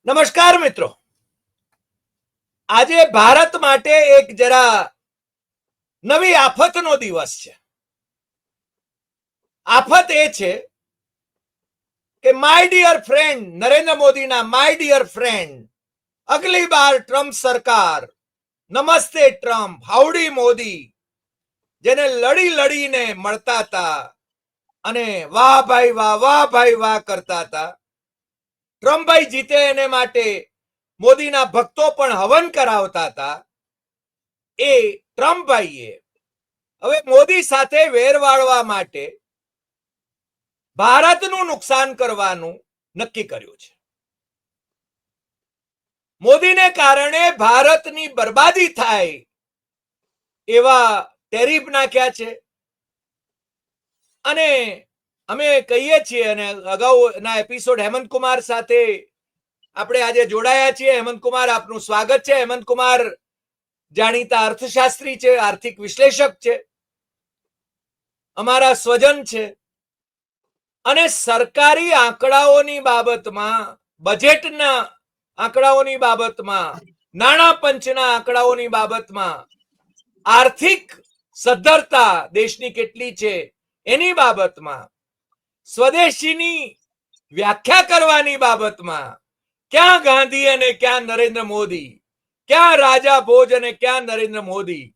નમસ્કાર મિત્રો, આજે ભારત માટે એક જરા નવી આફતનો દિવસ છે. આફત એ છે કે માય ડિયર ફ્રેન્ડ નરેન્દ્ર મોદીના માય ડિયર ફ્રેન્ડ અગલી બાર ટ્રમ્પ સરકાર, નમસ્તે ટ્રમ્પ, હાઉડી મોદી, જેને લડી લડીને મળતા હતા અને વાહ ભાઈ વાહ કરતા હતા. ટ્રમ્પભાઈ જીતે એને માટે મોદીના ભક્તો પણ હવન કરાવતા હતા. એ ટ્રમ્પભાઈએ હવે મોદી સાથે વેર વાળવા માટે ભારતનું નુકસાન કરવાનું નક્કી કર્યું છે. મોદીને કારણે ભારતની બરબાદી થાય એવા ટેરિફ નાખ્યા છે. અને અમે કહીએ છીએ, અને અગાઉના એપિસોડ હેમંતકુમાર સાથે આપણે આજે જોડાયા છીએ. હેમંતકુમાર, આપનું સ્વાગત છે. હેમંતકુમાર જાણીતા અર્થશાસ્ત્રી છે, આર્થિક વિશ્લેષક છે, અમારા સ્વજન છે, અને સરકારી આંકડાઓની બાબતમાં, બજેટના આંકડાઓની બાબતમાં, નાણાં પંચના આંકડાઓની બાબતમાં, આર્થિક સદ્ધરતા દેશની કેટલી છે એની બાબતમાં, સ્વદેશીની વ્યાખ્યા કરવાની બાબતમાં ક્યાં ગાંધી અને ક્યાં નરેન્દ્ર મોદી, ક્યાં રાજા ભોજ અને ક્યાં નરેન્દ્ર મોદી,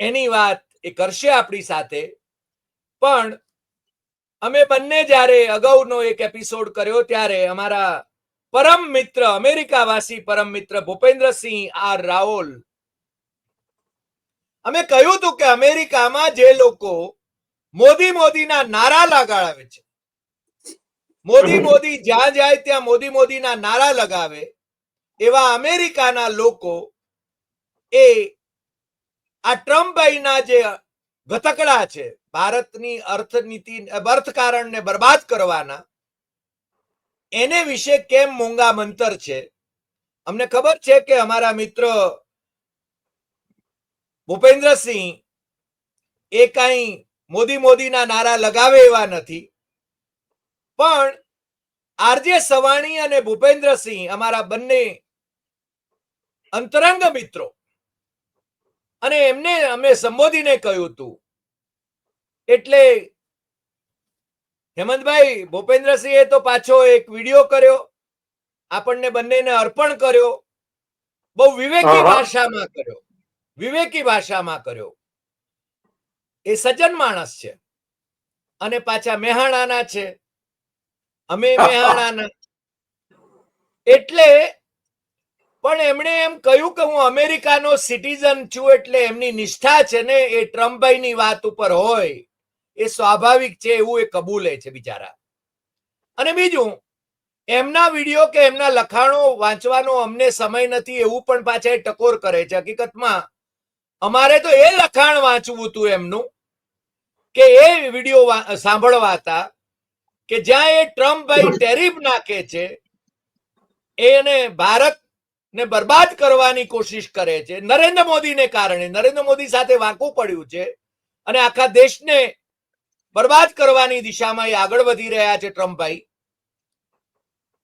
એની વાત એ કરશે આપણી સાથે. પણ અમે બંને જ્યારે અગાઉનો એક એપિસોડ કર્યો ત્યારે અમારા પરમ મિત્ર, અમેરિકાવાસી પરમ મિત્ર ભૂપેન્દ્રસિંહ આર રાઓલ, અમે કહ્યું હતું કે અમેરિકામાં જે લોકો મોદી મોદીના નારા લગાવે છે, મોદી મોદી જ્યાં જાય ત્યાં મોદી મોદીના નારા લગાવે, એવા અમેરિકાના લોકો એ આ ટ્રમ્પભાઈના જે ગતકડા છે, ભારતની અર્થનીતિ, અર્થકારણને બરબાદ કરવાના, એને વિશે કેમ મોંઘા મંતર છે. અમને ખબર છે કે અમારા મિત્ર ભૂપેન્દ્રસિંહ એ કઈ મોદી મોદીના નારા લગાવે એવા નથી. પણ આરજે સવાણી અને ભૂપેન્દ્રસિંહ અમારા બંને અંતરંગ મિત્રો, અને એમને અમે સંબોધીને કહ્યું હતું. એટલે હેમંતભાઈ, ભૂપેન્દ્રસિંહે તો પાછો એક વિડીયો કર્યો, આપણને બંનેને અર્પણ કર્યો, બહુ વિવેકી ભાષામાં કર્યો, વિવેકી ભાષામાં કર્યો. એ સજ્જન માણસ છે અને પાછા મેહાણાના છે, અમે મેહાણાના. એટલે પણ એમણે એમ કહ્યું કે હું અમેરિકાનો સિટીઝન છું, એટલે એમની નિષ્ઠા છે ને એ ટ્રમ્પભાઈની વાત ઉપર હોય, એ સ્વાભાવિક છે એવું એ કબૂલે છે બિચારા. અને બીજું, એમના વિડીયો કે એમના લખાણો વાંચવાનો અમને સમય નથી એવું પણ પાછા ટકોર કરે છે. હકીકતમાં અમારે તો એ લખાણ વાંચવું હતું એમનું, કે એ વિડીયો સાંભળવા હતા કે જ્યાં એ ટ્રમ્પભાઈ ટેરિફ નાખે છે, એને ભારત ને બરબાદ કરવાની કોશિશ કરે છે નરેન્દ્ર મોદીને કારણે. નરેન્દ્ર મોદી સાથે વાંકું પડ્યું છે અને આખા દેશને બરબાદ કરવાની દિશામાં એ આગળ વધી રહ્યા છે ટ્રમ્પભાઈ.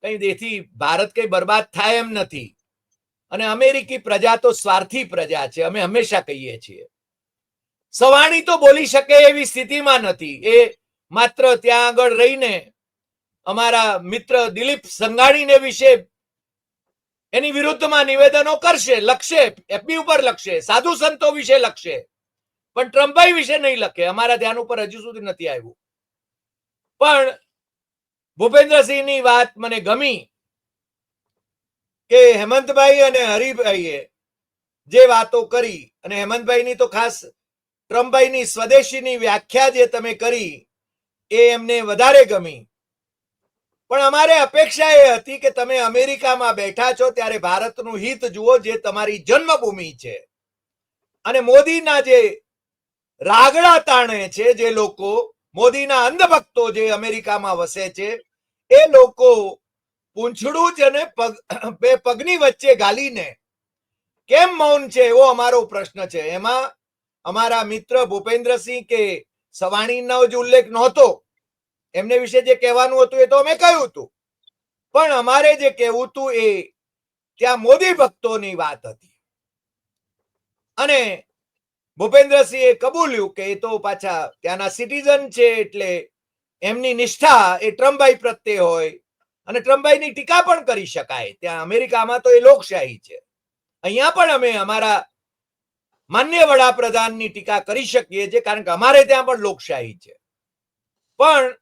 કઈ દેથી ભારત કઈ બરબાદ થાય એમ નથી. અને અમેરિકી પ્રજા તો સ્વાર્થી પ્રજા છે, અમે હંમેશા કહીએ છીએ. સવાણી તો બોલી શકે એવી સ્થિતિમાં નથી. એ માત્ર ત્યાં આગળ રહીને અમારા મિત્ર દિલીપ સંઘાણીને વિશે એની વિરુદ્ધમાં નિવેદનો કરશે, લખશે, એફબી ઉપર લખશે, સાધુ સંતો વિશે લખશે, પણ ટ્રમ્પભાઈ વિશે નહીં લખે. અમારા ધ્યાન ઉપર હજુ સુધી નથી આવ્યું. પણ ભૂપેન્દ્રસિંહની વાત મને ગમી કે હેમંતભાઈ અને હરિભાઈએ જે વાતો કરી, અને હેમંતભાઈની તો ખાસ ટ્રમ્પભાઈની સ્વદેશીની વ્યાખ્યા જે તમે કરી એ એમને વધારે ગમી. પણ અમારે અપેક્ષા એ હતી કે તમે અમેરિકામાં બેઠા છો ત્યારે ભારતનું હિત જુઓ, જે તમારી જન્મભૂમિ છે. અને મોદીના જે રાગડા તાણે છે, જે લોકો મોદીના અંધભક્તો જે અમેરિકામાં વસે છે, એ લોકો પૂંછડું જ અને બે પગની વચ્ચે ગાલીને કેમ મૌન છે એવો અમારો પ્રશ્ન છે. એમાં અમારા મિત્ર ભૂપેન્દ્રસિંહ કે સવાણીનો જ ઉલ્લેખ નહોતો. એમને વિશે જે કહેવાનું હતું એ તો અમે કહ્યું હતું. પણ અમારે જે કહેવું હતું એ ત્યાં મોદી ભક્તોની વાત હતી અને ભૂપેન્દ્રસિંહે કબૂલ્યું કે એ તો પાછા ત્યાંના સિટીઝન છે એટલે એમની નિષ્ઠા એ ટ્રમ્પભાઈ પ્રત્યે હોય અને ટ્રમ્પભાઈની ટીકા પણ કરી શકાય. ત્યાં અમેરિકામાં તો એ લોકશાહી છે. અહીંયા પણ અમે અમારા માન્ય વડાપ્રધાનની ટીકા કરી શકીએ છીએ કારણ કે અમારે ત્યાં પણ લોકશાહી છે. પણ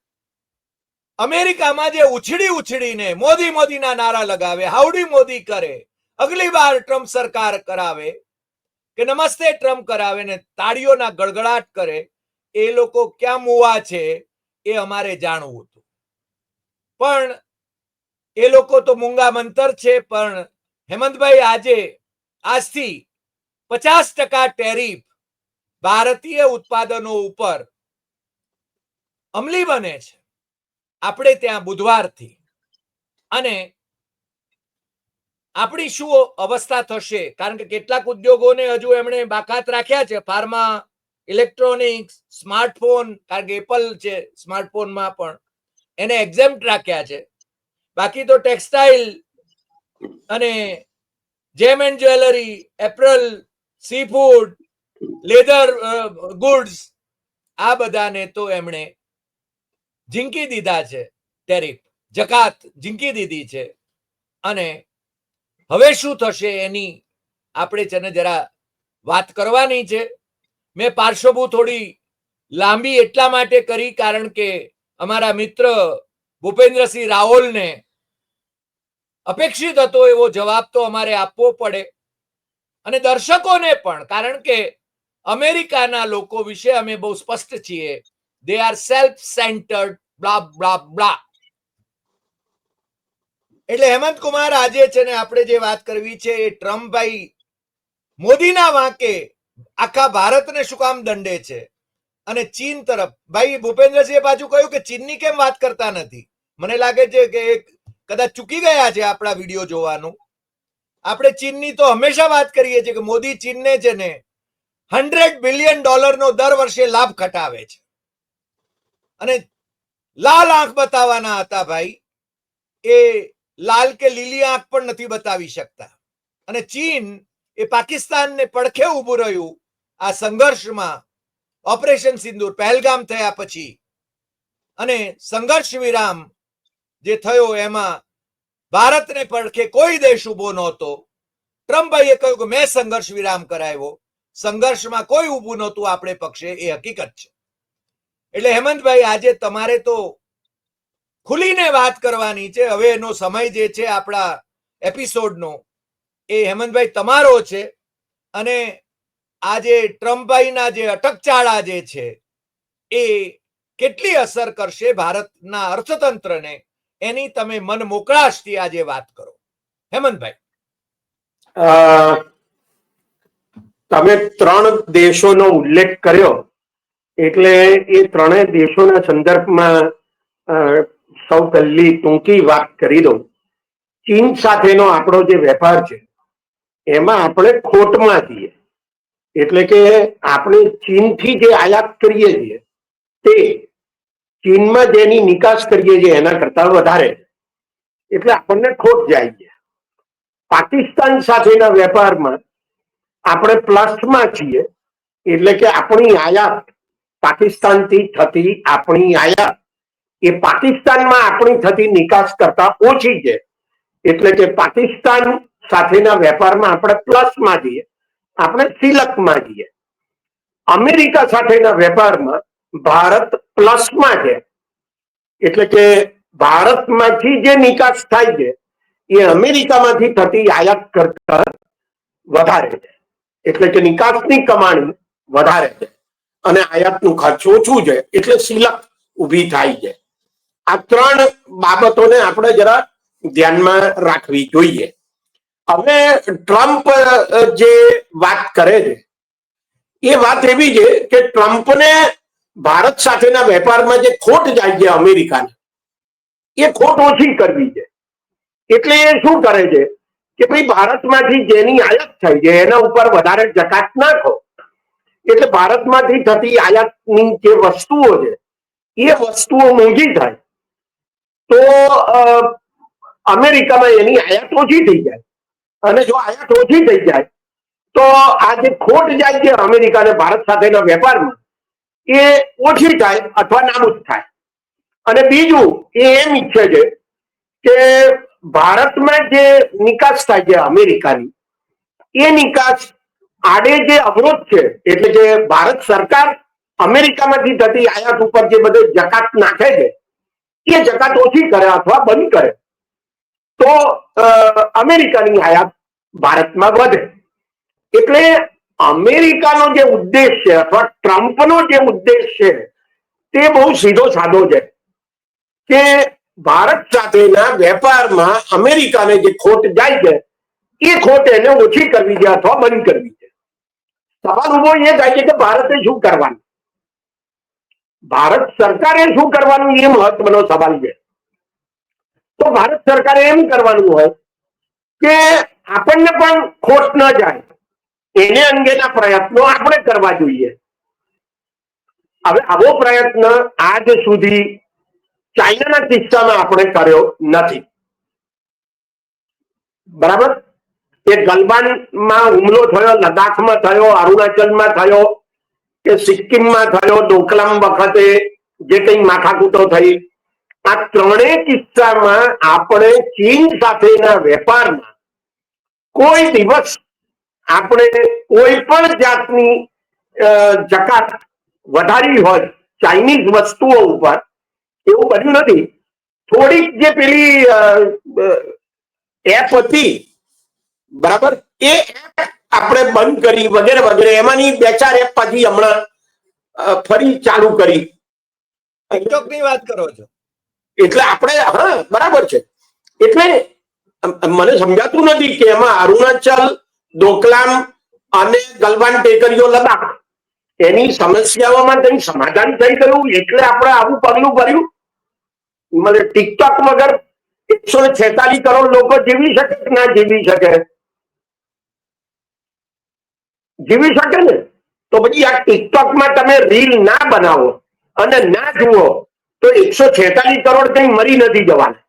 અમેરિકામાં જે ઉછળીને મોદી મોદીના નારા લગાવે, હાઉડી મોદી કરે, અગલી બાર ટ્રમ્પ સરકાર કરાવે કે નમસ્તે ટ્રમ્પ કરાવે ને તાળીઓના ગડગડાટ કરે, એ લોકો ક્યાં મુવા છે એ અમારે જાણવું હતું. પણ એ લોકો તો મૂંગા મંતર છે. પણ હેમંતભાઈ આજથી 50% ટેરિફ ભારતીય ઉત્પાદનો ઉપર અમલી બને છે આપણે ત્યાં બુધવારથી. અને આપણી શું અવસ્થા થશે? કારણ કે કેટલાક ઉદ્યોગોને હજુ એમણે બાકાત રાખ્યા છે, ફાર્મા, ઇલેક્ટ્રોનિક્સ, સ્માર્ટફોન, કારણ કે એપલ છે સ્માર્ટફોનમાં પણ એને એક્ઝેમ્પ્ટ રાખ્યા છે. બાકી તો ટેક્સટાઇલ અને જેમ and jewellery, apparel, C food, leather goods, આ બધાને તો એમણે ઝીંકી દીધા છે, ટેરિફ જકાત ઝીંકી દીધી છે. અને હવે શું થશે એની આપણે છે ને જરા વાત કરવાની છે. મેં પાર્શ્વભૂત થોડી લાંબી એટલા માટે કરી કારણ કે અમારા મિત્ર ભૂપેન્દ્રસિંહ રાવલને અપેક્ષિત હતો એવો જવાબ તો અમારે આપવો પડે અને દર્શકોને પણ, કારણ કે અમેરિકાના લોકો વિશે અમે બહુ સ્પષ્ટ છીએ. They are self centred બ્લા બ્લા બ્લા. એટલે હેમંત કુમાર, આજે છે ને આપણે જે વાત કરવી છે એ ટ્રમ્પભાઈ મોદીના વાંકે આખા ભારતને શું કામ દંડે છે અને ચીન તરફ. ભાઈ ભૂપેન્દ્રસિંહે પાછું કહ્યું કે ચીનની કેમ વાત કરતા નથી. મને લાગે છે કે કદાચ ચૂકી ગયા છે આપણા વિડીયો જોવાનું. આપણે ચીનની તો હંમેશા વાત કરીએ છીએ કે મોદી ચીનને છે ને $100 બિલિયન દર વર્ષે લાભ ખટાવે છે અને લાલ આંખ બતાવવાના હતા ભાઈ, એ લાલ કે લીલી આંખ પણ નથી બતાવી શકતા. અને ચીન એ પાકિસ્તાનને પડખે ઉભું રહ્યું આ સંઘર્ષમાં. ઓપરેશન સિંદૂર પહેલગામ થયા પછી અને સંઘર્ષ વિરામ જે થયો એમાં ભારતને પડખે કોઈ દેશ ઉભો નહોતો. ટ્રમ્પભાઈએ કહ્યું કે મેં સંઘર્ષ વિરામ કરાવ્યો. સંઘર્ષમાં કોઈ ઊભું નહોતું આપણે પક્ષે, એ હકીકત છે. એટલે હેમંતભાઈ, આજે તમારે તો ખુલીને વાત કરવાની છે. હવે એનો સમય જે છે આપણા એપિસોડનો એ હેમંતભાઈ તમારો છે. અને આજે ટ્રમ્પભાઈના જે અટકચાળા જે છે એ કેટલી અસર કરશે ભારતના અર્થતંત્રને, એની તમે મન મોકળાશથી આજે વાત કરો હેમંતભાઈ. તમે 3 દેશોનો ઉલ્લેખ કર્યો એટલે એ 3 દેશોના સંદર્ભમાં સૌ પહેલી ટૂંકી વાત કરી દઉં. ચીન સાથેનો આપણો જે વેપાર છે એમાં આપણે ખોટમાં છીએ. એટલે કે આપણે ચીનથી જે આયાત કરીએ છીએ તે ચીનમાં જેની નિકાસ કરીએ છીએ એના કરતા વધારે, એટલે આપણને ખોટ જાય છે. પાકિસ્તાન સાથેના વેપારમાં આપણે પ્લસમાં છીએ. એટલે કે આપણી આયાત પાકિસ્તાનથી થતી આપણી આયાત એ પાકિસ્તાનમાં આપણી થતી નિકાસ કરતા ઓછી છે. એટલે કે પાકિસ્તાન સાથેના વેપારમાં આપણે પ્લસમાં છીએ, આપણે સિલકમાં છીએ. અમેરિકા સાથેના વેપારમાં ભારત પ્લસમાં છે. એટલે કે ભારતમાંથી જે નિકાસ થાય છે એ અમેરિકામાંથી થતી આયાત કરતા વધારે છે. એટલે કે નિકાસની કમાણી વધારે છે અને આયાતનું ખર્ચ ઓછું છે, એટલે સિલક ઊભી થાય છે. આ 3 બાબતોને આપણે જરા ધ્યાનમાં રાખવી જોઈએ. હવે ટ્રમ્પ જે વાત કરે છે એ વાત એવી છે કે ટ્રમ્પને ભારત સાથેના વેપારમાં જે ખોટ જાય છે અમેરિકાને, એ ખોટ ઓછી કરવી છે. એટલે એ શું કરે છે કે ભાઈ ભારતમાંથી જેની આયાત થાય છે એના ઉપર વધારે જકાત નાખો. એટલે ભારતમાંથી થતી આયાતની જે વસ્તુઓ છે એ વસ્તુઓ મોંઘી થાય. તો અમેરિકામાં એની આયાત ઓછી થઈ જાય. અને જો આયાત ઓછી થઈ જાય તો આ જે ખોટ જાય છે અમેરિકા અને ભારત સાથેના વેપારમાં એ ઓછી થાય અથવા નાબૂદ થાય. અને બીજું એ એમ ઈચ્છે છે કે ભારતમાં જે નિકાસ થાય છે અમેરિકાની, એ નિકાસ આડે જે અવરોધ છે, એટલે કે ભારત સરકાર અમેરિકામાંથી થતી આયાત ઉપર જે બધે જકાત નાખે છે એ જકાત ઓછી કરે અથવા બંધ કરે તો અમેરિકાની આયાત ભારતમાં વધે. એટલે અમેરિકાનો જે ઉદ્દેશ છે અથવા ટ્રમ્પનો જે ઉદ્દેશ છે તે બહુ સીધો સાધો છે કે ભારત સાથેના વેપારમાં અમેરિકાને જે ખોટ જાય છે એ ખોટ એને ઓછી કરવી છે અથવા બંધ કરવી છે. સવાલ ઉભો એ થાય છે કે ભારતે શું કરવાનું, ભારત સરકારે શું કરવાનું, એ મહત્વનો સવાલ છે. તો ભારત સરકારે એમ કરવાનું હોય કે આપણને પણ ખોટ ન જાય એને અંગેના પ્રયત્નો આપણે કરવા જોઈએ. હવે આવો પ્રયત્ન આજ સુધી ચાઇનાના કિસ્સામાં આપણે કર્યો નથી. બરાબર, એ ગલવાનમાં હુમલો થયો, લદ્દાખમાં થયો, અરુણાચલમાં થયો કે સિક્કિમમાં થયો, ડોકલામ વખતે જે કઈ માથાકૂટો થઈ, આ ત્રણેય કિસ્સામાં આપણે ચીન સાથેના વેપારમાં કોઈ દિવસ આપણે કોઈ પણ જાતની જકાત વધારી હોય ચાઇનીઝ વસ્તુઓ ઉપર એવું બન્યું નથી. થોડીક જે પેલી એપ હતી, બરાબર, એ એપ આપણે બંધ કરી વગેરે વગેરે. એમાંની 2-4 એપ પાછી હમણાં ફરી ચાલુ કરી. ટિકટોક ની વાત કરો છો? એટલે આપણે, હા બરાબર છે. એટલે મને સમજાતું નથી કે એમાં અરુણાચલ, ડોકલામ અને ગલવાન ટેકરીઓ, લદ્દાખ એની સમસ્યાઓમાં કઈ સમાધાન થઈ ગયું એટલે આપણે આવું પગલું ભર્યું. મને ટિકટોક વગર 146 કરોડ લોકો જીવી શકે કે ના જીવી શકે? જીવી શકે ને. તો પછી આ ટિકટોકમાં તમે રીલ ના બનાવો અને ના જુઓ તો 146 કરોડ કઈ મરી નથી જવાના.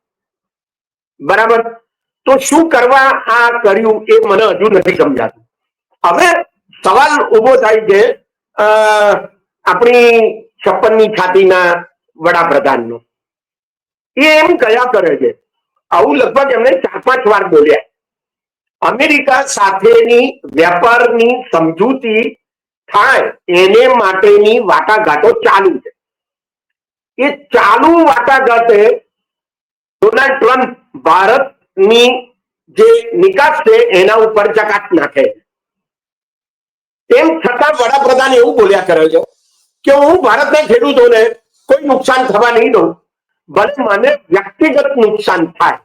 બરાબર, તો શું કરવા આ કર્યું એ મને હજુ નથી સમજાતું. હવે સવાલ ઉભો થાય છે આપણી 56મી છાતીના વડાપ્રધાનનો. એ એમ કયા કરે છે, આવું લગભગ એમણે 4-5 વાર બોલ્યા. અમેરિકા સાથેની વેપારની સમજૂતી થાય એને માટેની વાટાઘાટો ચાલુ છે. એ ચાલુ વાટાઘાટે ડોનાલ્ડ ટ્રમ્પ ભારતની જે નિકાસ છે એના ઉપર જકાત નાખે. તેમ છતાં વડાપ્રધાન એવું બોલ્યા કરે છે કે હું ભારતના ખેડૂતોને કોઈ નુકસાન થવા નહીં દઉં, ભલે મને વ્યક્તિગત નુકસાન થાય.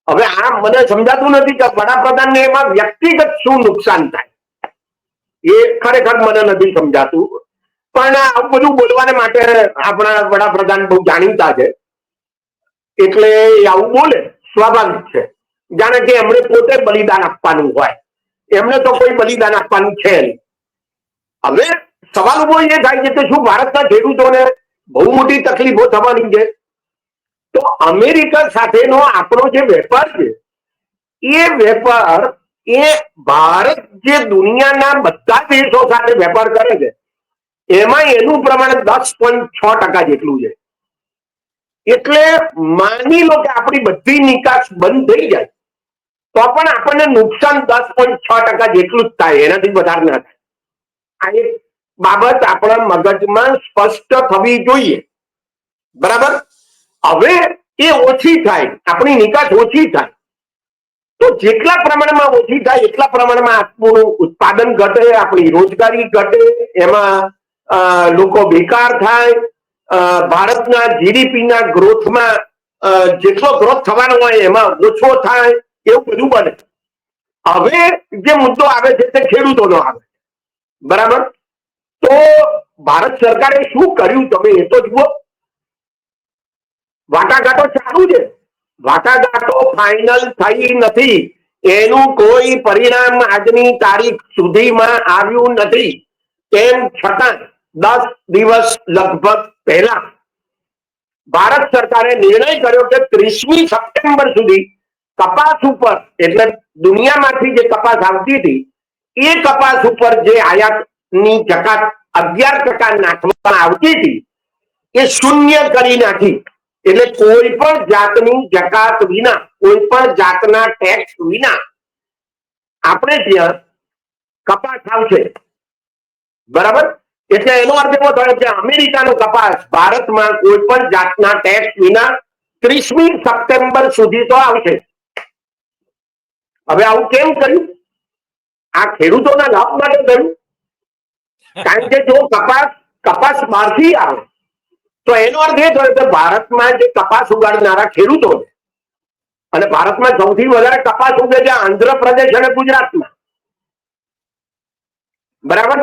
હવે આ મને સમજાતું નથી કે વડાપ્રધાનને એમાં વ્યક્તિગત શું નુકસાન થાય, એ ખરેખર મને નથી સમજાતું. પણ આવું બધું બોલવાને માટે આપણા વડાપ્રધાન બહુ જાણીતા છે એટલે આવું બોલે, સ્વાભાવિક છે. જાણે કે એમણે પોતે બલિદાન આપવાનું હોય. એમને તો કોઈ બલિદાન આપવાનું છે નહીં. હવે સવાલ ઉભો એ થાય છે કે શું ભારતના ખેડૂતોને બહુ મોટી તકલીફો થવાની છે? તો અમેરિકા સાથેનો આપણો જે વેપાર છે એ વેપાર એ ભારત જે દુનિયાના બધા દેશો સાથે વેપાર કરે છે એમાં એનું પ્રમાણ 10.6% જેટલું છે. એટલે માની લો કે આપણી બધી નિકાસ બંધ થઈ જાય તો પણ આપણને નુકસાન 10.6% જેટલું જ થાય, એનાથી વધારે ના થાય. આ એક બાબત આપણા મગજમાં સ્પષ્ટ થવી જોઈએ. બરાબર, હવે એ ઓછી થાય, આપણી નિકાસ ઓછી થાય તો જેટલા પ્રમાણમાં ઓછી થાય એટલા પ્રમાણમાં આપણું ઉત્પાદન ઘટે, આપણી રોજગારી ઘટે, એમાં લોકો બેકાર થાય, ભારતના જીડીપીના ગ્રોથમાં જેટલો ગ્રોથ થવાનો હોય એમાં ઓછો થાય, એવું બધું બને. હવે જે મુદ્દો આવે છે તે ખેડૂતોનો આવે. બરાબર, તો ભારત સરકારે શું કર્યું તમે એ તો જુઓ. વાટાઘાટો ચાલુ છે, વાટાઘાટો ફાઇનલ થઈ નથી, એનું કોઈ પરિણામ આજની તારીખ સુધીમાં આવ્યું નથી. તેમ છતાં 10 દિવસ લગભગ પહેલા ભારત સરકારે નિર્ણય કર્યો કે 30મી સપ્ટેમ્બર સુધી કપાસ ઉપર, એટલે દુનિયામાંથી જે કપાસ આવતી હતી એ કપાસ ઉપર જે આયાતની જકાત 11% નાખવામાં આવતી હતી એ શૂન્ય કરી નાખી. એટલે કોઈ પણ જાતની જકાત વિના, કોઈ પણ જાતના ટેક્સ વિના આપણે ત્યાં કપાસ આવશે. બરાબર? એટલે એનો અર્થ એવો થયો કે અમેરિકાનો કપાસ ભારતમાં કોઈ પણ જાતના ટેક્સ વિના 30મી સપ્ટેમ્બર સુધી તો આવશે. હવે આવું કેમ કર્યું? આ ખેડૂતોના લાભ માટે કર્યું. કારણ કે જો કપાસ બહારથી આવે તો એનો અર્થ એ થયો કે ભારતમાં જે કપાસ ઉગાડનારા ખેડૂતો છે, અને ભારતમાં સૌથી વધારે કપાસ ઉગે છે આંધ્રપ્રદેશ અને ગુજરાતમાં. બરાબર?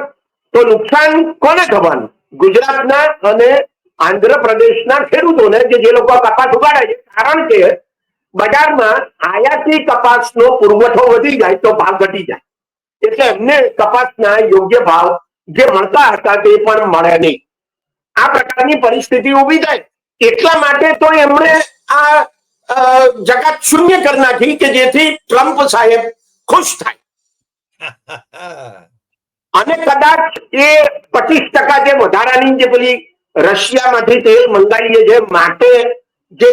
તો નુકસાન કોને થવાનું? ગુજરાતના અને આંધ્રપ્રદેશના ખેડૂતોને, જે લોકો કપાસ ઉગાડે છે. કારણ કે બજારમાં આયાતી કપાસનો પુરવઠો વધી જાય તો ભાવ ઘટી જાય, એટલે એમને કપાસના યોગ્ય ભાવ જે મળતા હતા તે પણ મળે નહીં. આ પ્રકારની પરિસ્થિતિ ઊભી થાય. એટલા માટે તો એમણે આ જકાત શૂન્ય કરી નાખી કે જેથી ટ્રમ્પ સાહેબ ખુશ થાય. અને કદાચ એ 25% જે વધારાની જે પેલી રશિયામાંથી તેલ મંગાવીએ છે માટે જે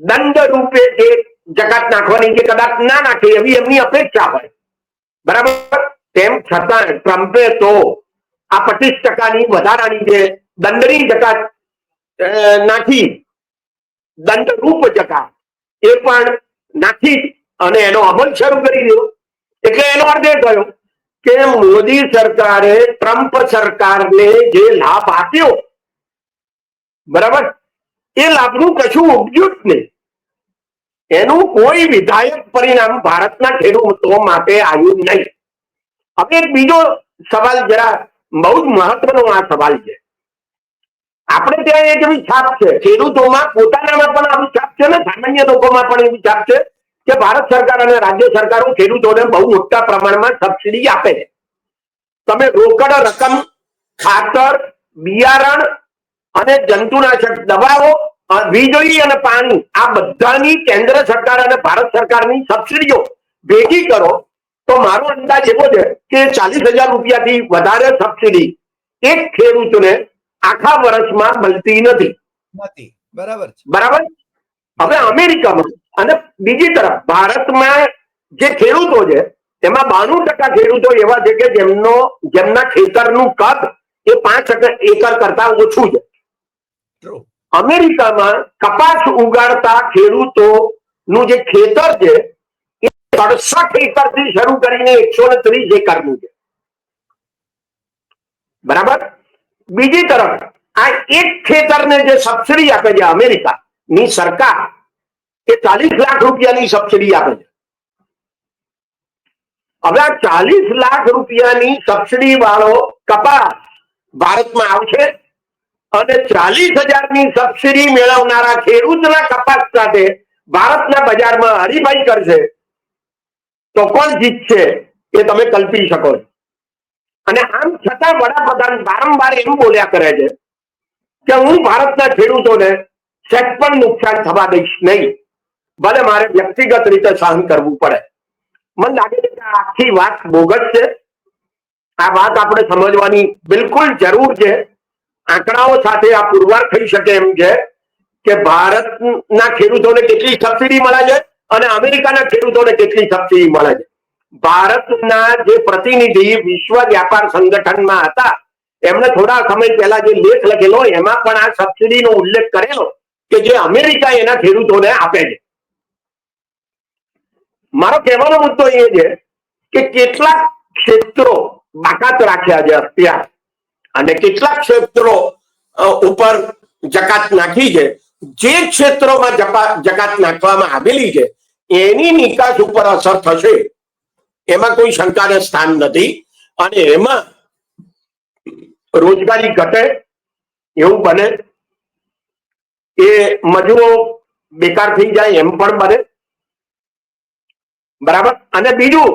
દંડ રૂપે જે જકાત નાખવાની જે કદાચ ના નાખે એવી એમની અપેક્ષા હોય. બરાબર? તેમ છતાં ટ્રમ્પે તો આ 25%ની વધારાની જે દંડની જકાત નાખી, દંડરૂપ જકાત એ પણ નાખી અને એનો અમલ શરૂ કરી દીધો. એટલે એનો અર્થ એ થયો કે મોદી સરકારે ટ્રમ્પ સરકારને જે લાભ આપ્યો, બરાબર, એ લાભનું કશું ઉપજ્યું જ નહીં. એનું કોઈ વિધાયક પરિણામ ભારતના ખેડૂતો માટે આવ્યું નહીં. હવે એક બીજો સવાલ, જરા બહુ જ મહત્વનો આ સવાલ છે. આપણે ત્યાં એક એવી છાપ છે, ખેડૂતોમાં પોતાનામાં પણ આવી છાપ છે ને સામાન્ય લોકોમાં પણ એવી છાપ છે કે ભારત સરકાર અને રાજ્ય સરકારો ખેડૂતોને બહુ મોટા પ્રમાણમાં સબસિડી આપે છે. તમે રોકડ રકમ, ખાતર, બિયારણ અને જંતુનાશક દવાઓ, વીજળી અને પાણી, આ બધાની કેન્દ્ર સરકાર અને ભારત સરકારની સબસિડીઓ ભેગી કરો તો મારો અંદાજ એવો છે કે 40,000 રૂપિયાથી વધારે સબસિડી એક ખેડૂતને આખા વર્ષમાં મળતી નથી. બરાબર છે. બરાબર? હવે અમેરિકામાં અને બીજી તરફ ભારતમાં જે ખેડૂતો છે એમાં 92% ખેડૂતો એવા છે કે જેમના ખેતરનું કદ એ 5 એકર કરતા ઓછું છે. અમેરિકામાં કપાસ ઉગાડતા ખેડૂતોનું જે ખેતર છે એ 67 એકરથી શરૂ કરીને 130 એકરનું છે. બરાબર? બીજી તરફ આ એક ખેતરને જે સબસિડી આપે છે અમેરિકાની સરકાર, એ 40 લાખ રૂપિયાની સબસિડી આપે છે. હવે આ 40 લાખ રૂપિયાની સબસિડી વાળો કપાસ ભારતમાં આવશે અને 40,000ની સબસિડી મેળવનારા ખેડૂતના કપાસ સાથે ભારતના બજારમાં હરીફાઈ કરશે તો કોણ જીતશે એ તમે કલ્પી શકો છો. અને આમ છતાં વડાપ્રધાન વારંવાર એમ બોલ્યા કરે છે કે હું ભારતના ખેડૂતોને સેટ પણ નુકસાન થવા દઈશ નહીં, ભલે મારે વ્યક્તિગત રીતે સહન કરવું પડે. મને લાગે છે કે આખી વાત બોગસ છે. આ વાત આપણે સમજવાની બિલકુલ જરૂર છે. આંકડાઓ સાથે આ પુરવાર થઈ શકે એમ છે કે ભારતના ખેડૂતોને કેટલી સબસિડી મળે છે અને અમેરિકાના ખેડૂતોને કેટલી સબસિડી મળે છે. ભારતના જે પ્રતિનિધિ વિશ્વ વ્યાપાર સંગઠનમાં હતા એમણે થોડા સમય પહેલા જે લેખ લખેલો એમાં પણ આ સબસિડીનો ઉલ્લેખ કરેલો કે જે અમેરિકા એના ખેડૂતોને આપે છે. મારો કહેવાનો મુદ્દો એ છે કે કેટલાક ક્ષેત્રો બાકાત રાખ્યા છે અત્યારે અને કેટલાક ક્ષેત્રો ઉપર જકાત નાખી છે. જે ક્ષેત્રોમાં જકાત નાખવામાં આવેલી છે એની નિકાસ ઉપર અસર થશે એમાં કોઈ શંકાને સ્થાન નથી. અને એમાં રોજગારી ઘટે એવું બને, એ મજૂરો બેકાર થઈ જાય એમ પણ બને. બરાબર? અને બીજું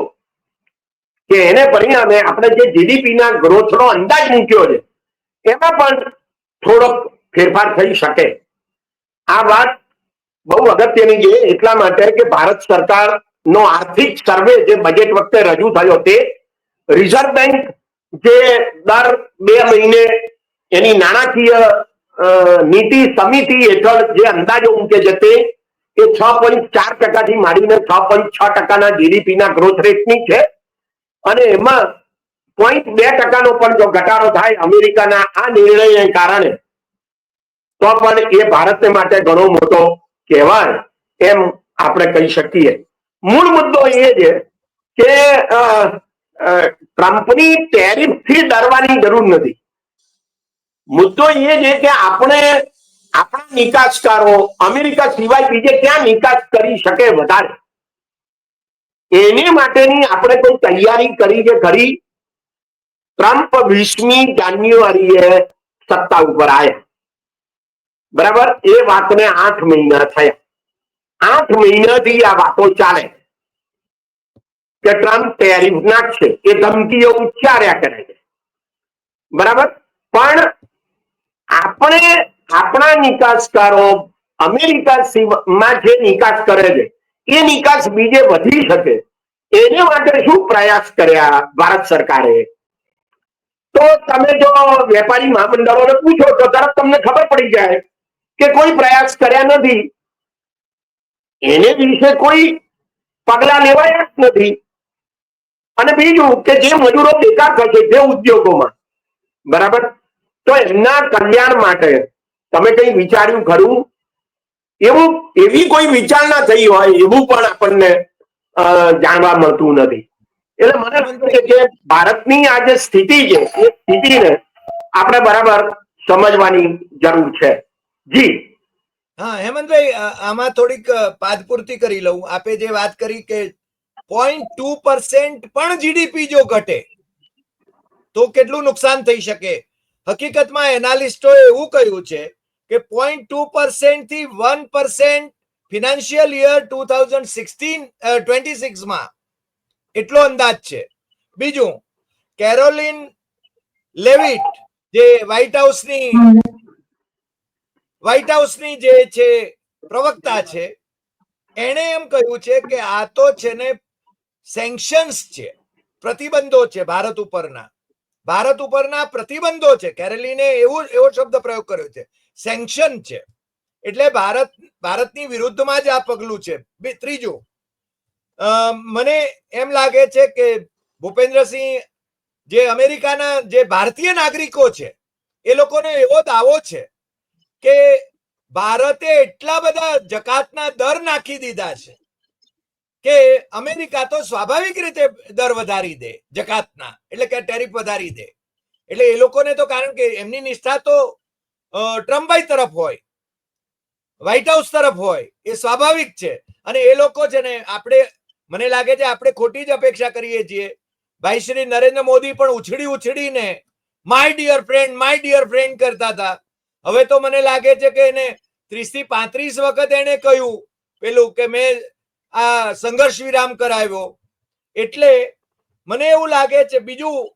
કે એને પરિણામે આપણે જે જીડીપીના ગ્રોથનો અંદાજ મૂક્યો છે એમાં પણ થોડોક ફેરફાર થઈ શકે. આ વાત બહુ અગત્યની છે એટલા માટે કે ભારત સરકારનો આર્થિક સર્વે જે બજેટ વખતે રજૂ થયો તે રિઝર્વ બેંક જે દર 2 મહિને એની નાણાકીય નીતિ સમિતિ હેઠળ જે અંદાજો મૂકે છે તે 6.4% થી માંડીને 6.6% જીડીપીના ગ્રોથ રેટની છે અને એમાં 0.2% પણ જો ઘટાડો થાય અમેરિકાના આ નિર્ણયને કારણે તો પણ એ ભારત માટે ઘણો મોટો કહેવાય એમ આપણે કહી શકીએ. મૂળ મુદ્દો એ છે કે ટ્રમ્પની ટેરિફથી ડરવાની જરૂર નથી. મુદ્દો એ છે કે આપણે આપણા નિકાસકારો અમેરિકા સિવાય બીજે ક્યાં નિકાસ કરી શકે વધારે, એની માટેની આપણે કોઈ તૈયારી કરી છે ખરી? ટ્રમ્પ 20મી જાન્યુઆરીએ સત્તા ઉપર આવ્યા, બરાબર? એ વાતને 8 મહિના થયા. 8 મહિનાથી આ વાતો ચાલે કે ટ્રમ્પ ટેરિફ નાખશે, એ ધમકીઓ ઉચ્ચાર્યા કરે છે, બરાબર? પણ આપણે આપણા નિકાસકારો અમેરિકામાં જે નિકાસ કરે છે એ નિકાસ બીજે વધી શકે એને માટે શું પ્રયાસ કર્યા ભારત સરકારે? તો તમે જો વેપારી મહામંડળોને પૂછો તો તરત તમને ખબર પડી જાય કે કોઈ પ્રયાસ કર્યા નથી, એને વિશે કોઈ પગલા લેવાયા જ નથી. અને બીજું કે જે મજૂરો બેકાર થશે જે ઉદ્યોગોમાં, બરાબર, તો એમના કલ્યાણ માટે તમે કઈ વિચાર્યું ખરું? એવી કોઈ વિચારણા થઈ હોય એવું પણ આપણને જાણવા મળતું નથી. એટલે મને લાગે છે કે ભારતની આ જે સ્થિતિ છે એ સ્થિતિને આપણે બરાબર સમજવાની જરૂર છે. જી હા હેમંતભાઈ, આમાં થોડીક પાદપૂર્તિ કરી લઉં. આપે જે વાત કરી કે 0.2% પણ જીડીપી જો ઘટે તો કેટલું નુકસાન થઈ શકે. હકીકતમાં એનાલિસ્ટોએ એવું કહ્યું છે કે 0.2% થી 1% ફિનાન્શિયલ યર 2026માં એટલો અંદાજ છે. બીજું, કેરોલિન લેવિટ જે વ્હાઇટ હાઉસની જે છે પ્રવક્તા છે, એણે એમ કહ્યું છે કે આ તો છે ને સેન્કશન્સ છે, પ્રતિબંધો છે ભારત ઉપરના પ્રતિબંધો છે. કેરોલિને એવો શબ્દ પ્રયોગ કર્યો છે, સેન્કશન છે. એટલે ભારતની વિરુદ્ધમાં જ આ પગલું છે. ત્રીજું, મને એમ લાગે છે કે ભૂપેન્દ્રસિંહ જે અમેરિકાના જે ભારતીય નાગરિકો છે એ લોકોને એવો દાવો છે કે ભારતે એટલા બધા જકાતના દર નાખી દીધા છે કે અમેરિકા તો સ્વાભાવિક રીતે દર વધારી દે જકાતના, એટલે કે ટેરિફ વધારી દે. એટલે એ લોકોને તો, કારણ કે એમની નિષ્ઠા તો ટ્રમ્પભાઈ તરફ હોય, વ્હાઇટ હાઉસ તરફ હોય, એ સ્વાભાવિક છે. અને એ લોકો છે ને મને લાગે છે આપણે ખોટી જ અપેક્ષા કરીએ છીએ. ભાઈ શ્રી નરેન્દ્ર મોદી પણ ઉછળીને માય ડિયર ફ્રેન્ડ કરતા હતા. હવે તો મને લાગે છે કે એને 30 થી 35 વખત એને કહ્યું પેલું કે મેં આ સંઘર્ષ વિરામ કરાવ્યો. એટલે મને એવું લાગે છે. બીજું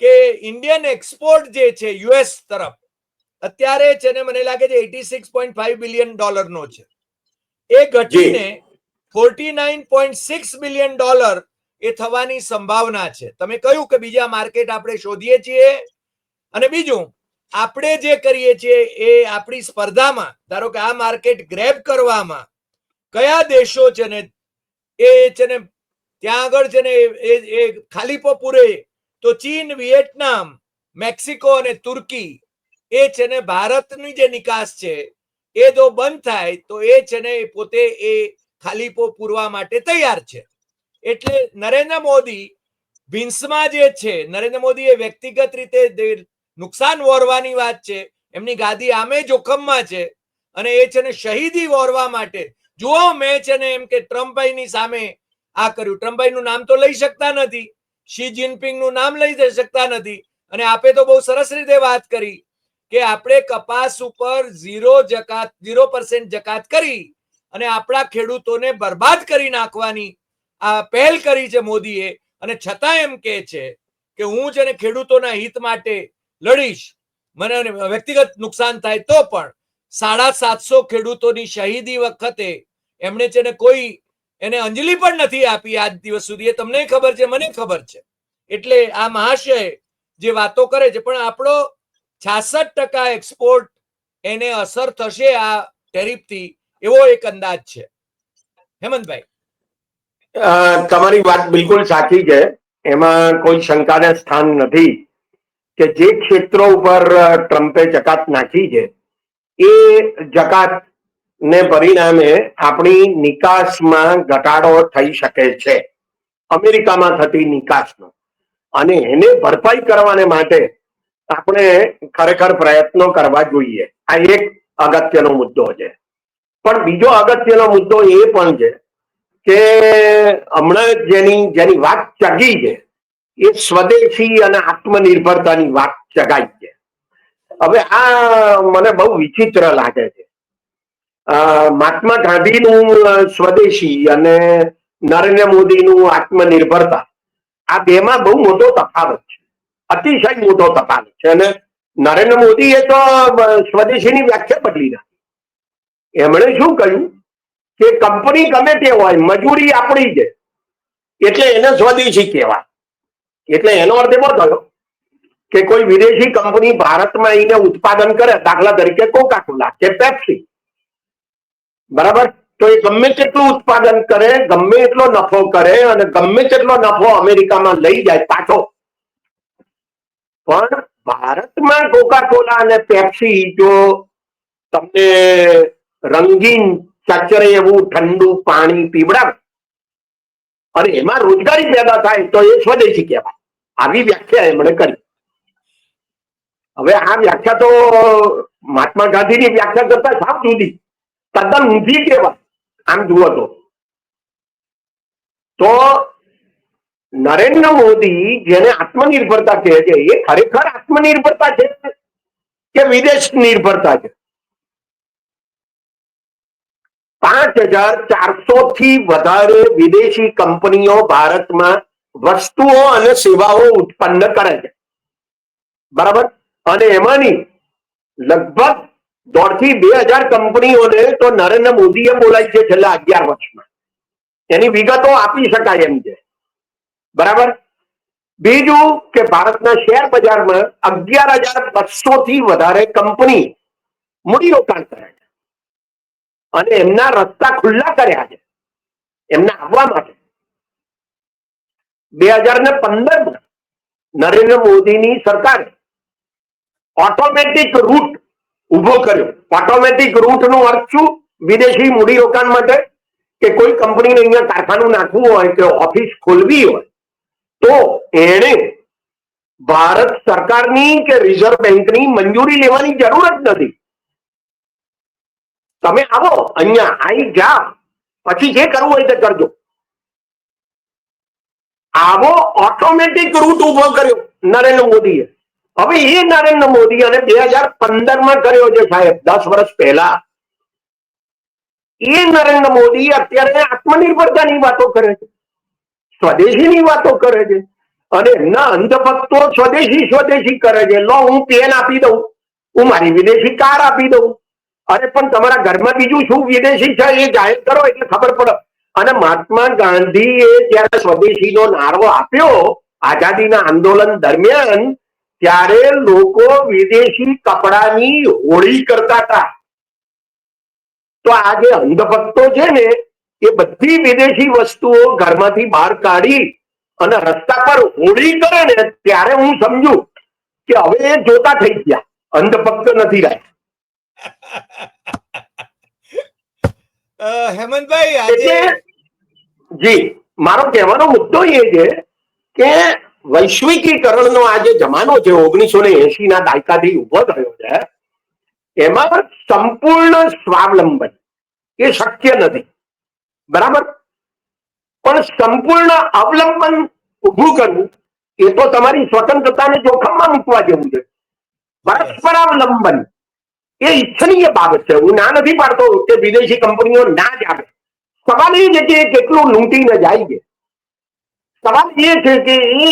કે ઇન્ડિયન એક્સપોર્ટ જે છે યુએસ તરફ અત્યારે છે ને મને લાગે છે $86.5 બિલિયન નો છે. એ ઘટીને $49.6 બિલિયન એ થવાની સંભાવના છે. તમે કહ્યું કે બીજા માર્કેટ આપણે શોધીએ છીએ. અને બીજું, આપણે જે કરીએ છીએ એ આપણી સ્પર્ધામાં, ધારો કે આ માર્કેટ ગ્રેબ કરવામાં કયા દેશો છે ને એ છે ને ત્યાં આગળ છે ને એ ખાલીપો પૂરે, તો ચીન, વિયેટનામ, મેક્સિકો અને તુર્કી એ છે ને ભારતની જે નિકાસ છે એ જો બંધ થાય તો એ છે ને પોતે એ ખાલીપો પૂરવા માટે તૈયાર છે. એટલે નરેન્દ્ર મોદી ભીંસમાં જે છે, નરેન્દ્ર મોદી એ વ્યક્તિગત રીતે નુકસાન વોરવાની વાત છે, એમની ગાદી આમે જોખમમાં છે અને એ છે ને શહીદી વોરવા માટે. જુઓ, મેં છે ને એમ કે ટ્રમ્પભાઈની સામે આ કર્યું. ટ્રમ્પભાઈનું નામ તો લઈ શકતા નથી, શી જિનપિંગનું નામ લઈ શકતા નથી. અને આપે તો બહુ સરસ રીતે વાત કરી કે આપણે કપાસ ઉપર 0% જકાત કરી અને આપણા ખેડૂતોને બરબાદ કરી નાખવાની આ પહેલ કરી છે મોદીએ. અને છતાં એમ કહે છે કે હું છે ને ખેડૂતોના હિત માટે લડીશ, મને વ્યક્તિગત નુકસાન થાય તો પણ. 750 ખેડૂતોની શહીદી વખતે એમણે છે ને કોઈ એને અંજલિ પણ નથી આપી આજ દિવસ સુધી. એ તમને ખબર છે, મને ખબર છે. એટલે આ મહાશય જે વાતો કરે છે, પણ આપણો 66% એક્સપોર્ટ એને અસર થશે આ ટેરિફથી એવો એક અંદાજ છે. હેમંતભાઈ, તમારી વાત બિલકુલ સાચી છે, એમાં કોઈ શંકાને સ્થાન નથી કે જે ક્ષેત્રો ઉપર ટ્રમ્પે જકાત નાખી છે એ જકાત ને પરિણામે આપણી નિકાસમાં ઘટાડો થઈ શકે છે, અમેરિકામાં થતી નિકાસનો, અને એને ભરપાઈ કરવાને માટે આપણે ખરેખર પ્રયત્નો કરવા જોઈએ. આ એક અગત્યનો મુદ્દો છે. પણ બીજો અગત્યનો મુદ્દો એ પણ છે કે હમણાં જેની વાત ચગી છે એ સ્વદેશી અને આત્મનિર્ભરતાની વાત ચગાઈ છે. હવે આ મને બહુ વિચિત્ર લાગે છે. મહાત્મા ગાંધીનું સ્વદેશી અને નરેન્દ્ર મોદીનું આત્મનિર્ભરતા, આ બેમાં બહુ મોટો તફાવત છે, અતિશય મોટો તફાવત છે. અને નરેન્દ્ર મોદીએ તો સ્વદેશીની વ્યાખ્યા બદલી નાખી. એમણે શું કહ્યું કે કંપની ગમે તે હોય, મજૂરી આપણી છે એટલે એને સ્વદેશી કહેવાય. એટલે એનો અર્થ એવો થયો કે કોઈ વિદેશી કંપની ભારતમાં આવીને ઉત્પાદન કરે, દાખલા તરીકે કોકા-કોલા કે પેપ્સી, બરાબર, તો એ ગમે તેટલું ઉત્પાદન કરે, ગમે એટલો નફો કરે અને ગમે તેટલો નફો અમેરિકામાં લઈ જાય પાછો, પણ ભારતમાં કોકા-કોલા અને પેપ્સી જો તમને રંગીન ચચરે એવું ઠંડુ પાણી પીવડાવે અને એમાં રોજગારી પેદા થાય તો એ સ્વદેશી કહેવાય. આવી વ્યાખ્યા એમણે કરી. હવે આ વ્યાખ્યા તો મહાત્મા ગાંધીની વ્યાખ્યા કરતા સાવ જુદી, તદ્દન ઊંધી કહેવાય આમ જુઓ તો. નરેન્દ્ર મોદી જેને આત્મનિર્ભરતા કહે છે એ ખરેખર આત્મનિર્ભરતા છે કે વિદેશ નિર્ભરતા છે? 5400 થી વધારે વિદેશી કંપનીઓ ભારતમાં વસ્તુઓ અને સેવાઓ ઉત્પન્ન કરે છે, બરાબર, અને એમાંની લગભગ 1.5 થી 2,000 કંપનીઓને તો નરેન્દ્ર મોદીએ બોલાવી છે છેલ્લા 11 વર્ષમાં. એની વિગતો આપી શકાય એમ છે, બરાબર. બીજું કે ભારતના શેર બજારમાં 11,200 થી વધારે કંપની મૂડીરોકાણ કરે છે અને એમના રસ્તા ખુલ્લા કર્યા છે એમના આવવા માટે. 2015માં નરેન્દ્ર મોદીની સરકારે ઓટોમેટિક રૂટ ઉભો કર્યો. ઓટોમેટિક રૂટ નો અર્થ શું? વિદેશી મૂડીરોકાણ માટે કે કોઈ કંપનીને અહીંયા કારખાનું નાખવું હોય કે ઓફિસ ખોલવી હોય તો એને ભારત સરકારની કે રિઝર્વ બેંકની મંજૂરી લેવાની જરૂર જ નથી. તમે આવો, અહીંયા આવી જા, પછી જે કરવું હોય તે કરજો. આવો ઓટોમેટિક રૂટ ઉભો કર્યો નરેન્દ્ર મોદીએ. હવે એ નરેન્દ્ર મોદી અને 2015માં કર્યો છે સાહેબ, 10 વર્ષ પહેલા. એ નરેન્દ્ર મોદી અત્યારે આત્મનિર્ભરતાની વાતો કરે છે, સ્વદેશીની વાતો કરે છે, અને એમના અંધભક્તો સ્વદેશી સ્વદેશી કરે છે. લો, હું પેન આપી દઉં, હું મારી વિદેશી કાર આપી દઉં. અરે પણ તમારા ઘરમાં બીજું શું વિદેશી છે એ જાહેર કરો એટલે ખબર પડે. અને મહાત્મા ગાંધીએ જયારે સ્વદેશીનો નારો આપ્યો આઝાદીના આંદોલન દરમિયાન, ત્યારે લોકો વિદેશી કપડાની હોળી કરતા હતા. તો આ જે અંધભક્તો છે ને એ બધી વિદેશી વસ્તુઓ ઘરમાંથી બહાર કાઢી અને રસ્તા પર હોળી કરે ને ત્યારે હું સમજુ કે હવે એ જોતા થઈ ગયા, અંધભક્ત નથી રહ્યા. હેમંતભાઈ, એટલે જી, મારો કહેવાનો મુદ્દો એ છે કે વૈશ્વિકીકરણનો આ જે જમાનો છે 1980 ના દાયકાથી ઉભો થયો છે, એમાં સંપૂર્ણ સ્વાવલંબન એ શક્ય નથી, બરાબર. પણ સંપૂર્ણ અવલંબન ઉભું કરવું એ તો તમારી સ્વતંત્રતાને જોખમમાં મૂકવા જેવું છે. પરસ્પરાવલંબન એ ઈચ્છનીય બાબત છે. હું ના નથી પાડતો કે વિદેશી કંપનીઓ ના જ આવે. સવાલ એ છે કે કેટલું લૂંટીને જાય છે. સવાલ એ છે કે એ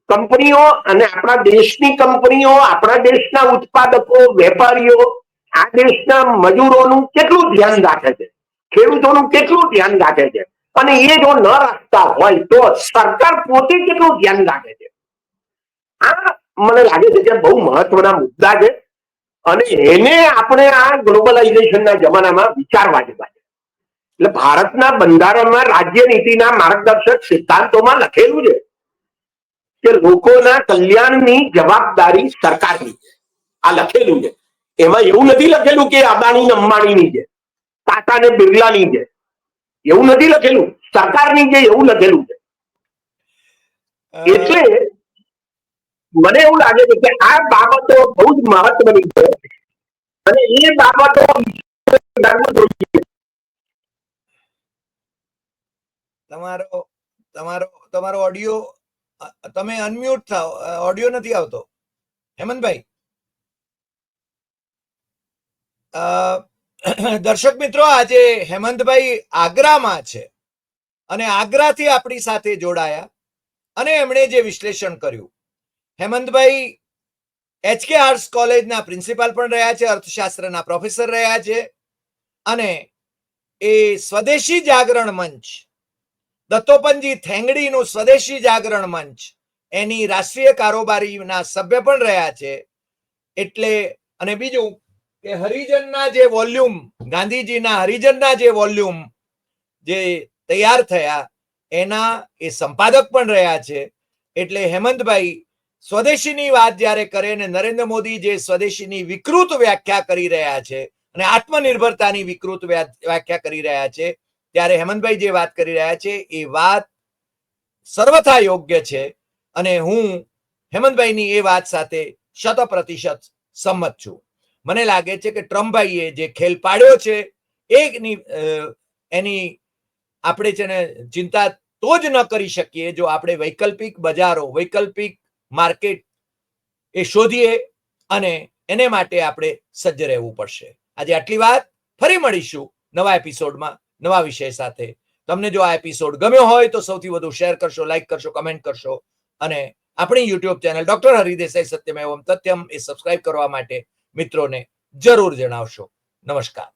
કંપનીઓ અને આપણા દેશની કંપનીઓ, આપણા દેશના ઉત્પાદકો, વેપારીઓ આ દેશના મજૂરોનું કેટલું ધ્યાન રાખે છે, ખેડૂતોનું કેટલું ધ્યાન રાખે છે, અને એ જો ન રાખતા હોય તો સરકાર પોતે કેટલું ધ્યાન રાખે છે. આ મને લાગે છે કે બહુ મહત્વના મુદ્દા છે અને એને આપણે આ ગ્લોબલાઇઝેશનના જમાનામાં વિચારવા જેવા છે. એટલે ભારતના બંધારણમાં રાજ્ય નીતિના માર્ગદર્શક સિદ્ધાંતોમાં લખેલું છે કે લોકોના કલ્યાણની જવાબદારી સરકારની છે. આ લખેલું છે. એમાં એવું નથી લખેલું કે અદાણી અંબાણીની છે, ટાટા ને બિરલાની છે, એવું નથી લખેલું. સરકારની છે એવું લખેલું છે. એટલે મને એવું લાગે છે કે આ બાબતો બહુ જ મહત્વની છે અને એ બાબતો તમારો તમારો તમારો ઓડિયો, તમે અનમ્યુટ થાઓ, ઓડિયો નથી આવતો હેમંતભાઈ. દર્શક મિત્રો, આજે હેમંતભાઈ આગ્રામાં છે અને આગ્રાથી આપણી સાથે જોડાયા અને એમણે જે વિશ્લેષણ કર્યું. હેમંતભાઈ HK આર્ટ્સ કોલેજના પ્રિન્સિપાલ પણ રહ્યા છે, અર્થશાસ્ત્રના પ્રોફેસર રહ્યા છે અને એ સ્વદેશી જાગરણ મંચ, દત્તોપંતજી થેંગડીનું સ્વદેશી જાગરણ મંચ, એની રાષ્ટ્રીય કારોબારીના સભ્ય પણ રહ્યા છે. એટલે અને બીજું કે હરિજનના જે વોલ્યુમ, ગાંધીજીના હરિજનના જે વોલ્યુમ જે તૈયાર થયા એના એ સંપાદક પણ રહ્યા છે. એટલે હેમંતભાઈ સ્વદેશીની વાત જ્યારે કરે ને નરેન્દ્ર મોદી જે સ્વદેશીની વિકૃત વ્યાખ્યા કરી રહ્યા છે અને આત્મનિર્ભરતાની વિકૃત વ્યાખ્યા કરી રહ્યા છે, ત્યારે હેમંતભાઈ જે વાત કરી રહ્યા છે એ વાત સર્વથા યોગ્ય છે અને હું હેમંતભાઈની એ વાત સાથે 100% સંમત છું. મને લાગે છે કે ટ્રમ્પભાઈએ જે ખેલ પાડ્યો છે એની આપણે છે ને ચિંતા તો જ ન કરી શકીએ જો આપણે વૈકલ્પિક બજારો, વૈકલ્પિક માર્કેટ એ શોધીએ અને એને માટે આપણે સજ્જ રહેવું પડશે. આજે આટલી વાત. ફરી મળીશું નવા એપિસોડમાં નવા વિષય સાથે. તમને જો આ એપિસોડ ગમ્યો હોય તો સૌથી વધુ શેર કરશો, લાઈક કરશો, કમેન્ટ કરશો અને આપણી યુટ્યુબ ચેનલ ડોક્ટર હરિદેસાઈ સત્યમ એવમ તથ્યમ એ સબસ્ક્રાઇબ કરવા માટે મિત્રોને જરૂર જણાવશો. નમસ્કાર.